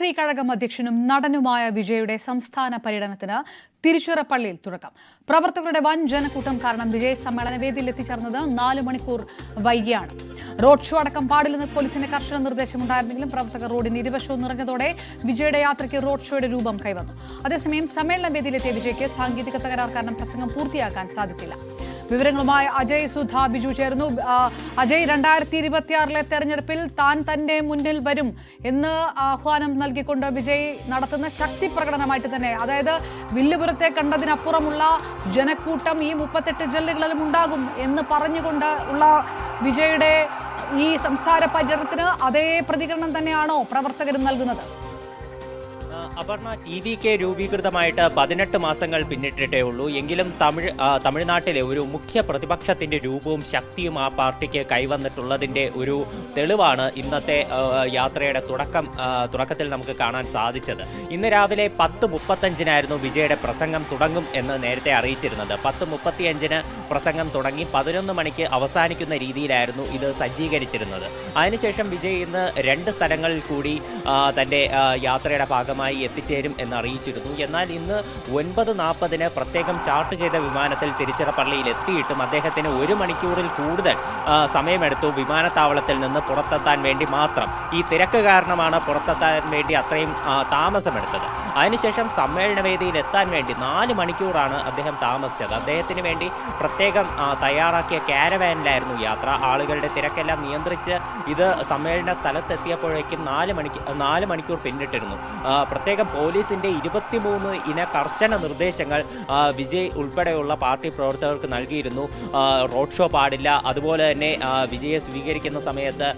കുടുംബശ്രീ കഴകം അധ്യക്ഷനും നടനുമായ വിജയുടെ സംസ്ഥാന പര്യടനത്തിന് തിരുച്ചിറപ്പള്ളിയിൽ തുടക്കം. പ്രവർത്തകരുടെ വൻ ജനക്കൂട്ടം കാരണം വിജയ് സമ്മേളന വേദിയിൽ എത്തിച്ചേർന്നത് 4 മണിക്കൂർ വൈകിയാണ്. റോഡ് ഷോ അടക്കം പാടില്ലെന്ന് പോലീസിന്റെ കർശന നിർദ്ദേശമുണ്ടായിരുന്നെങ്കിലും പ്രവർത്തകർ റോഡിന് ഇരുവശവും നിറഞ്ഞതോടെ വിജയുടെ യാത്രയ്ക്ക് റോഡ് ഷോയുടെ രൂപം കൈവന്നു. അതേസമയം സമ്മേളന വേദിയിലെത്തിയ വിജയ്ക്ക് സാങ്കേതിക തകരാർ കാരണം പ്രസംഗം പൂർത്തിയാക്കാൻ സാധിച്ചില്ല. വിവരങ്ങളുമായി അജയ് സുധ ബിജു ചേർന്നു. അജയ്, 2026 തെരഞ്ഞെടുപ്പിൽ താൻ തന്റെ മുന്നിൽ വരും എന്ന് ആഹ്വാനം നൽകിക്കൊണ്ട് വിജയ് നടത്തുന്ന ശക്തി പ്രകടനമായിട്ട് തന്നെ, അതായത് വില്ലുപുരത്തെ കണ്ടതിനപ്പുറമുള്ള ജനക്കൂട്ടം ഈ 38 ജില്ലകളിലും ഉണ്ടാകും എന്ന് പറഞ്ഞുകൊണ്ട് ഉള്ള വിജയുടെ ഈ സംസ്ഥാന പര്യടനത്തിന് അതേ പ്രതികരണം തന്നെയാണോ പ്രവർത്തകരും നൽകുന്നത്? അപർണ, TVK രൂപീകൃതമായിട്ട് 18 മാസങ്ങൾ പിന്നിട്ടിട്ടേ ഉള്ളൂ. എങ്കിലും തമിഴ്നാട്ടിലെ ഒരു മുഖ്യ പ്രതിപക്ഷത്തിന്റെ രൂപവും ശക്തിയും ആ പാർട്ടിക്ക് കൈവന്നിട്ടുള്ളതിന്റെ ഒരു തെളിവാണ് ഇന്നത്തെ യാത്രയുടെ തുടക്കത്തിൽ നമുക്ക് കാണാൻ സാധിച്ചത്. ഇന്ന് രാവിലെ 10:35 വിജയുടെ പ്രസംഗം തുടങ്ങും എന്ന് നേരത്തെ അറിയിച്ചിരുന്നത്. 10:35 പ്രസംഗം തുടങ്ങി 11 മണിക്ക് അവസാനിക്കുന്ന രീതിയിലായിരുന്നു ഇത് സജ്ജീകരിച്ചിരുന്നത്. അതിനുശേഷം വിജയ് ഇന്ന് 2 സ്ഥലങ്ങളിൽ കൂടി തന്റെ യാത്രയുടെ ഭാഗമായി എത്തിച്ചേരും എന്ന് അറിയിച്ചിരുന്നു. എന്നാൽ ഇന്ന് 9:40 പ്രത്യേകം ചാർട്ട് ചെയ്ത വിമാനത്തിൽ തിരുച്ചിറപ്പള്ളിയിൽ എത്തിയിട്ടും അദ്ദേഹത്തിന് 1 മണിക്കൂറിൽ കൂടുതൽ സമയമെടുത്തു വിമാനത്താവളത്തിൽ നിന്ന് പുറത്തെത്താൻ വേണ്ടി മാത്രം. ഈ തിരക്ക് കാരണമാണ് പുറത്തെത്താൻ വേണ്ടി അത്രയും താമസമെടുത്തത്. അതിനുശേഷം സമ്മേളനവേദിയിൽ എത്താൻ വേണ്ടി 4 മണിക്കൂറാണ് അദ്ദേഹം താമസിച്ചത്. അദ്ദേഹത്തിന് വേണ്ടി പ്രത്യേകം തയ്യാറാക്കിയ കാരവാനിലായിരുന്നു യാത്ര. ആളുകളുടെ തിരക്കെല്ലാം നിയന്ത്രിച്ച് ഇത് സമ്മേളന സ്ഥലത്തെത്തിയപ്പോഴേക്കും 4 മണിക്കൂർ പിന്നിട്ടിരുന്നു. പ്രത്യേകം പോലീസിന്റെ 23 ഇന കർശന നിർദ്ദേശങ്ങൾ വിജയ് ഉൾപ്പെടെയുള്ള പാർട്ടി പ്രവർത്തകർക്ക് നൽകിയിരുന്നു. റോഡ് ഷോ പാടില്ല, അതുപോലെ തന്നെ വിജയെ സ്വീകരിക്കുന്ന സമയത്ത്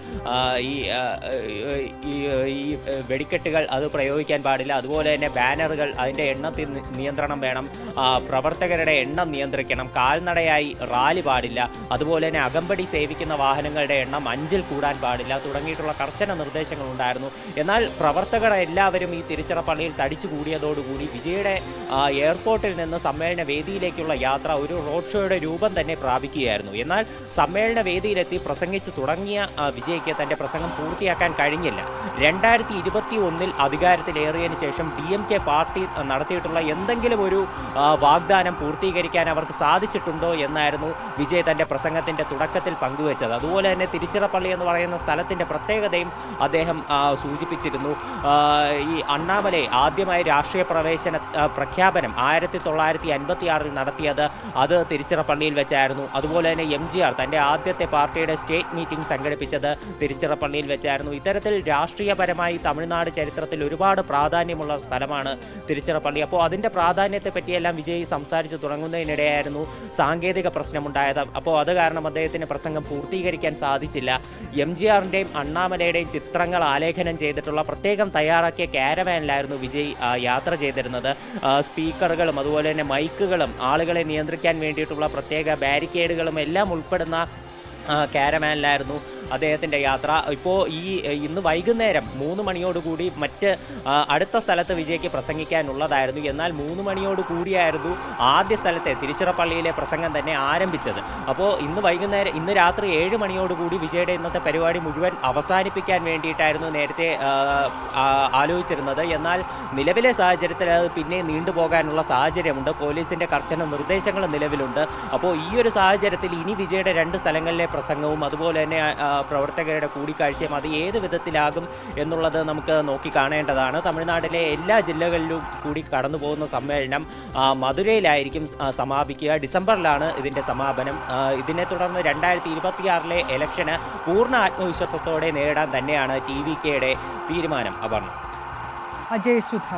ഈ വെടിക്കെട്ടുകൾ അത് പ്രയോഗിക്കാൻ പാടില്ല, അതുപോലെ തന്നെ ബാനറുകൾ അതിൻ്റെ എണ്ണത്തിൽ നിയന്ത്രണം വേണം, പ്രവർത്തകരുടെ എണ്ണം നിയന്ത്രിക്കണം, കാൽനടയായി റാലി പാടില്ല, അതുപോലെ തന്നെ അകമ്പടി സേവിക്കുന്ന വാഹനങ്ങളുടെ എണ്ണം 5-ൽ കൂടാൻ പാടില്ല തുടങ്ങിയിട്ടുള്ള കർശന നിർദ്ദേശങ്ങൾ ഉണ്ടായിരുന്നു. എന്നാൽ പ്രവർത്തകർ എല്ലാവരും ഈ തിരുച്ചിറപ്പള്ളിയിൽ തടിച്ചു കൂടിയതോടുകൂടി വിജയുടെ എയർപോർട്ടിൽ നിന്ന് സമ്മേളന വേദിയിലേക്കുള്ള യാത്ര ഒരു റോഡ് ഷോയുടെ രൂപം തന്നെ പ്രാപിക്കുകയായിരുന്നു. എന്നാൽ സമ്മേളന വേദിയിലെത്തി പ്രസംഗിച്ചു തുടങ്ങിയ വിജയ്ക്ക് തന്റെ പ്രസംഗം പൂർത്തിയാക്കാൻ കഴിഞ്ഞില്ല. 2021 അധികാരത്തിലേറിയതിനു ശേഷം DMK പാർട്ടി നടത്തിയിട്ടുള്ള എന്തെങ്കിലും ഒരു വാഗ്ദാനം പൂർത്തീകരിക്കാൻ അവർക്ക് സാധിച്ചിട്ടുണ്ടോ എന്നായിരുന്നു വിജയ് തന്റെ പ്രസംഗത്തിന്റെ തുടക്കത്തിൽ പങ്കുവച്ചത്. അതുപോലെ തന്നെ തിരുച്ചിറപ്പള്ളി എന്ന് പറയുന്ന സ്ഥലത്തിന്റെ പ്രത്യേകതയും അദ്ദേഹം സൂചിപ്പിച്ചിരുന്നു. ഈ അണ്ണാമലൈ ആദ്യമായി രാഷ്ട്രീയ പ്രഖ്യാപനം 1956 നടത്തിയത് അത് തിരുച്ചിറപ്പള്ളിയിൽ വെച്ചായിരുന്നു. അതുപോലെ തന്നെ MGR തൻ്റെ ആദ്യത്തെ പാർട്ടിയുടെ സ്റ്റേറ്റ് മീറ്റിംഗ് സംഘടിപ്പിച്ചത് തിരുച്ചിറപ്പള്ളിയിൽ വെച്ചായിരുന്നു. ഇത്തരത്തിൽ രാഷ്ട്രീയപരമായി തമിഴ്നാട് ചരിത്രത്തിൽ ഒരുപാട് പ്രാധാന്യമുള്ള സ്ഥലമാണ് തിരുച്ചിറപ്പള്ളി. അപ്പോൾ അതിൻ്റെ പ്രാധാന്യത്തെ പറ്റിയെല്ലാം വിജയ് സംസാരിച്ചു തുടങ്ങുന്നതിനിടെയായിരുന്നു സാങ്കേതിക പ്രശ്നമുണ്ടായത്. അപ്പോൾ അത് കാരണം അദ്ദേഹത്തിന് പ്രസംഗം പൂർത്തീകരിക്കാൻ സാധിച്ചില്ല. MGRൻ്റെയും അണ്ണാമലയുടെയും ചിത്രങ്ങൾ ആലേഖനം ചെയ്തിട്ടുള്ള പ്രത്യേകം തയ്യാറാക്കിയ കാരവാനിലായിരുന്നു വിജയ് യാത്ര ചെയ്തിരുന്നത്. സ്പീക്കറുകളും അതുപോലെ തന്നെ മൈക്കുകളും ആളുകളെ നിയന്ത്രിക്കാൻ വേണ്ടിയിട്ടുള്ള പ്രത്യേക ബാരിക്കേഡുകളും എല്ലാം ഉൾപ്പെടുന്ന കാരവാനിലായിരുന്നു അദ്ദേഹത്തിൻ്റെ യാത്ര. ഇപ്പോൾ ഇന്ന് വൈകുന്നേരം 3 മണിയോടുകൂടി അടുത്ത സ്ഥലത്ത് വിജയ്ക്ക് പ്രസംഗിക്കാനുള്ളതായിരുന്നു. എന്നാൽ 3 മണിയോടുകൂടിയായിരുന്നു ആദ്യ സ്ഥലത്തെ തിരുച്ചിറപ്പള്ളിയിലെ പ്രസംഗം തന്നെ ആരംഭിച്ചത്. അപ്പോൾ ഇന്ന് രാത്രി 7 മണിയോടുകൂടി വിജയുടെ ഇന്നത്തെ പരിപാടി മുഴുവൻ അവസാനിപ്പിക്കാൻ വേണ്ടിയിട്ടായിരുന്നു നേരത്തെ ആലോചിച്ചിരുന്നത്. എന്നാൽ നിലവിലെ സാഹചര്യത്തിൽ അത് പിന്നെ നീണ്ടുപോകാനുള്ള സാഹചര്യമുണ്ട്. പോലീസിൻ്റെ കർശന നിർദ്ദേശങ്ങൾ നിലവിലുണ്ട്. അപ്പോൾ ഈ ഒരു സാഹചര്യത്തിൽ ഇനി വിജയുടെ 2 സ്ഥലങ്ങളിലെ പ്രസംഗവും അതുപോലെ തന്നെ പ്രവർത്തകരുടെ കൂടിക്കാഴ്ചയും അത് ഏത് വിധത്തിലാകും എന്നുള്ളത് നമുക്ക് നോക്കി കാണേണ്ടതാണ്. തമിഴ്നാട്ടിലെ എല്ലാ ജില്ലകളിലും കൂടി കടന്നു പോകുന്ന സമ്മേളനം മധുരയിലായിരിക്കും സമാപിക്കുക. ഡിസംബറിലാണ് ഇതിൻ്റെ സമാപനം. ഇതിനെ തുടർന്ന് 2026 ഇലക്ഷന് പൂർണ്ണ ആത്മവിശ്വാസത്തോടെ നേരിടാൻ തന്നെയാണ് TVKയുടെ തീരുമാനം. അപർണ. അജയ് സുധ.